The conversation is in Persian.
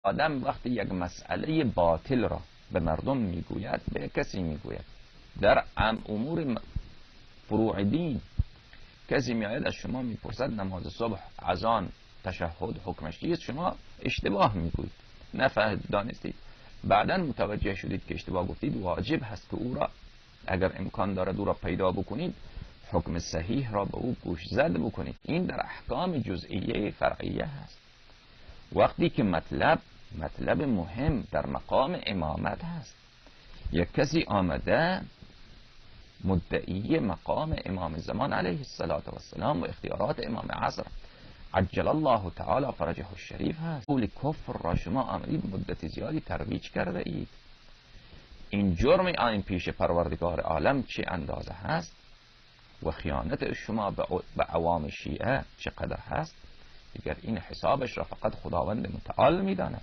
آدم وقتی یک مسئله باطل را به مردم میگوید، به کسی میگوید در امور فروع دین، کسی میآید از شما میپرسد نماز صبح، اذان، تشهد حکمش چیست، شما اشتباه میگویید، دانستید، بعدا متوجه شدید که اشتباه گفتید، واجب هست که او را اگر امکان دارد او را پیدا بکنید، حکم صحیح را به او گوش زد بکنید. این در احکام جزئیه فرعیه هست. وقتی که مطلب مهم در مقام امامت هست، یک کسی آمده مدعی مقام امام زمان علیه السلام و اختیارات امام عصر عجل الله تعالی فرجه الشریف هست، قول کفر را شما آمدید مدت زیادی ترویج کرده اید. این جرم این پیش پروردگار عالم چه اندازه هست و خیانت شما به عوام شیعه چقدر هست، دیگر این حسابش را فقط خداوند متعال میداند.